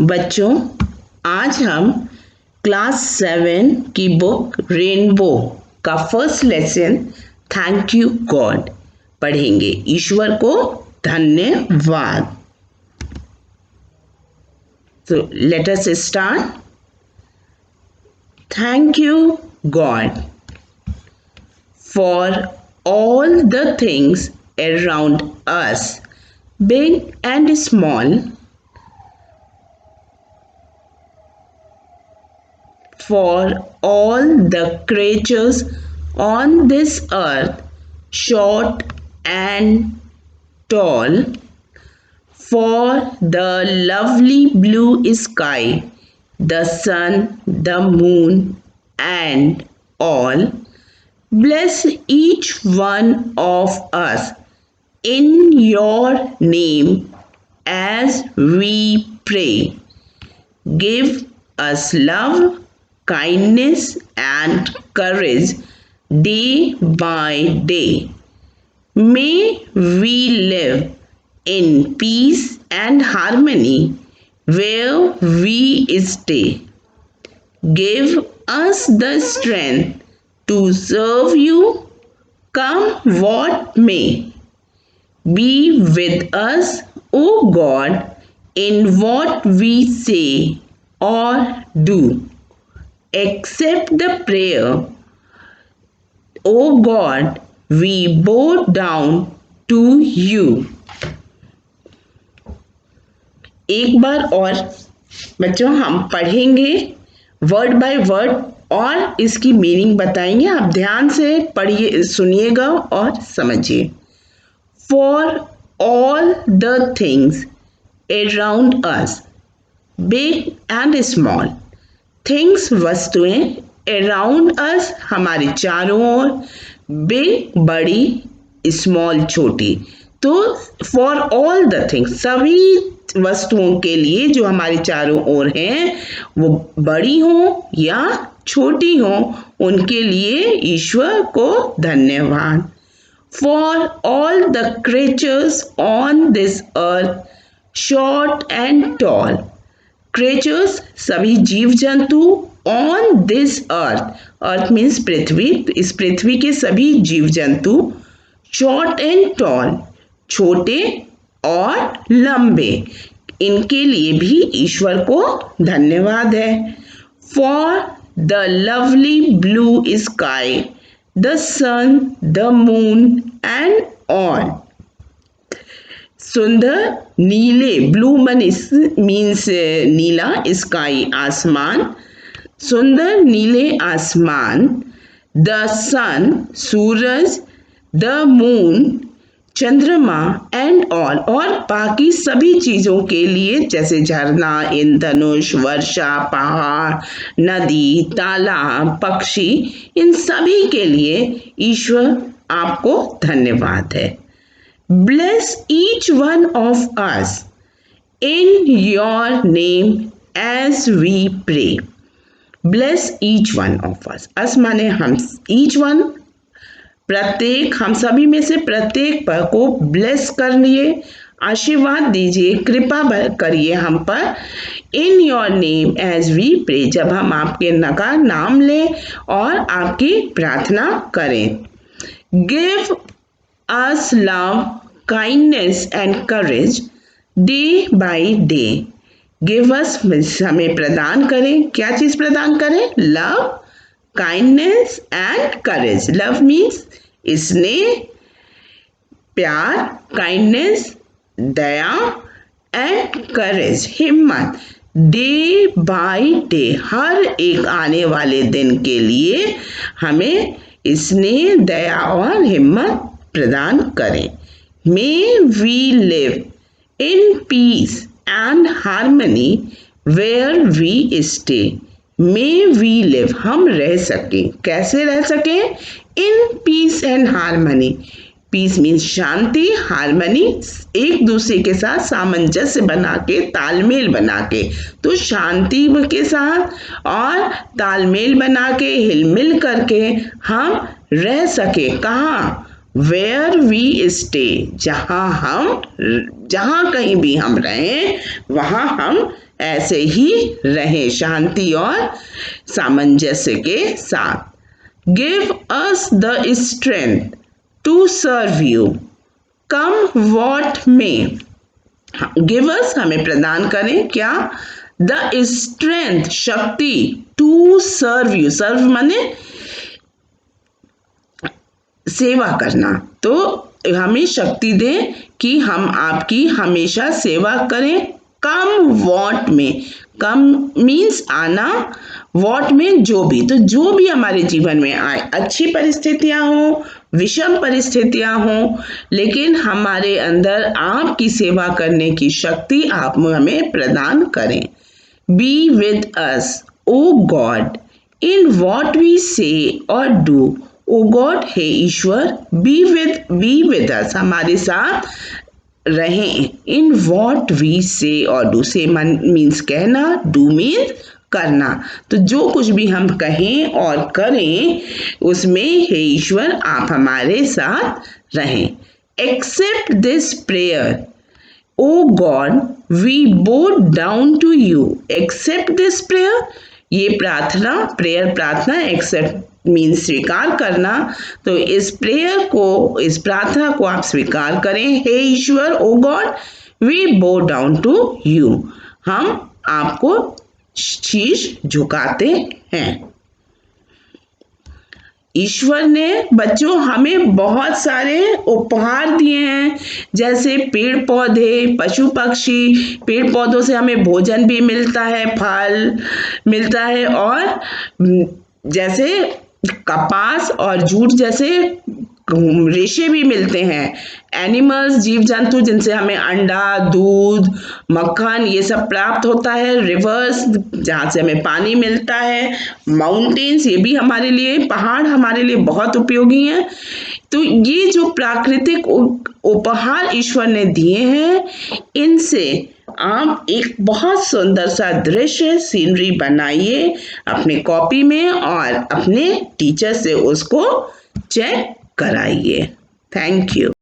बच्चों, आज हम क्लास 7 की बुक रेनबो का first lesson thank you God पढ़ेंगे। ईश्वर को धन्यवाद। So let us start. Thank you God for all the things around us, big and small, for all the creatures on this earth, short and tall, for the lovely blue sky, the sun, the moon, and all. Bless each one of us in your name as we pray. Give us love, kindness, and courage day by day. May we live in peace and harmony where we stay. Give us the strength to serve you, come what may. Be with us, O God, in what we say or do. Accept the prayer, O God, we bow down to you. एक बार और बच्चों हम पढ़ेंगे word by word और इसकी meaning बताएंगे। आप ध्यान से पढ़िए, सुनिएगा और समझिए। For all the things around us, big and small. Things वस्तुएं, अराउंड अस हमारे चारों ओर, बिग बड़ी, स्मॉल छोटी। तो फॉर ऑल द थिंग्स सभी वस्तुओं के लिए जो हमारे चारों ओर हैं, वो बड़ी हो या छोटी हो, उनके लिए ईश्वर को धन्यवाद। For all the creatures on this earth, short and tall. Creatures सभी जीव जंतु, on this earth, earth means पृथ्वी, इस पृथ्वी के सभी जीव जंतु, शॉर्ट एंड टॉल छोटे और लंबे, इनके लिए भी ईश्वर को धन्यवाद है। For the lovely blue sky, the sun, the moon and all. सुंदर नीले, ब्लू मीन्स नीला, स्काई आसमान, सुंदर नीले आसमान, द सन सूरज, द मून चंद्रमा एंड ऑल और बाकी सभी चीजों के लिए, जैसे झरना, इंद्रधनुष, वर्षा, पहाड़, नदी, तालाब, पक्षी, इन सभी के लिए ईश्वर आपको धन्यवाद है। Bless each one of us in your name as we pray. Bless each one of us. Us माने हम, each one प्रत्येक, हम सभी में से प्रत्येक पर को ब्लेस करिए, आशीर्वाद दीजिए, कृपा करिए हम पर। In your name as we pray, जब हम आपके नाम लें और आपकी प्रार्थना करें। Give us love, kindness and courage day by day. Give us हमें प्रदान करें, क्या चीज प्रदान करें? Love, kindness and courage. Love means स्नेह, प्यार, काइंडनेस दया, एंड करेज हिम्मत। डे बाय डे, हर एक आने वाले दिन के लिए हमें स्नेह, दया और हिम्मत प्रदान करें। May we live in peace and harmony where we stay. May we live, हम रह सकें, कैसे रह सकें? In peace and harmony. Peace means शांति, हार्मनी एक दूसरे के साथ सामंजस्य बना के, तालमेल बना के। तो शांति के साथ और तालमेल बना के, हिलमिल करके हम रह सके। कहाँ? वेयर वी स्टे, जहाँ कहीं भी हम रहें वहाँ हम ऐसे ही रहें, शांति और सामंजस्य के साथ। Give us the strength to serve you come what may. Give us हमें प्रदान करें क्या, द स्ट्रेंथ शक्ति, टू सर्व यू, सर्व माने सेवा करना, तो हमें शक्ति दें कि हम आपकी हमेशा सेवा करें। कम वॉट में, कम मीन्स आना, वॉट में जो भी, तो जो भी हमारे जीवन में आए, अच्छी परिस्थितियां हो, विषम परिस्थितियां हो, लेकिन हमारे अंदर आपकी सेवा करने की शक्ति आप हमें प्रदान करें। Be with us O God in what we say और डू। ओ गॉड, हे ईश्वर, बी विद अस, हमारे साथ रहें। इन वॉट वी से और डू, से मीन्स कहना, डू मीन्स करना, तो जो कुछ भी हम कहें और करें उसमें हे ईश्वर आप हमारे साथ रहें। Accept this prayer O God we bow down to you. Accept this prayer, ये प्रार्थना, प्रेयर प्रार्थना, एक्सेप्ट मीन्स स्वीकार करना, तो इस प्रेयर को, इस प्रार्थना को आप स्वीकार करें। हे ईश्वर, oh God, we bow down to you, हम आपको शीश झुकाते हैं। ईश्वर ने बच्चों हमें बहुत सारे उपहार दिए हैं, जैसे पेड़ पौधे, पशु पक्षी। पेड़ पौधों से हमें भोजन भी मिलता है, फल मिलता है, और जैसे कपास और जूट जैसे रेशे भी मिलते हैं। एनिमल्स, जीव जंतु, जिनसे हमें अंडा, दूध, मक्खन ये सब प्राप्त होता है। रिवर्स, जहाँ से हमें पानी मिलता है। माउंटेन्स, ये भी हमारे लिए, पहाड़ हमारे लिए बहुत उपयोगी हैं। तो ये जो प्राकृतिक उपहार ईश्वर ने दिए हैं, इनसे आप एक बहुत सुंदर सा दृश्य, सीनरी बनाइए अपने कॉपी में और अपने टीचर से उसको चेक कराइए। Thank you.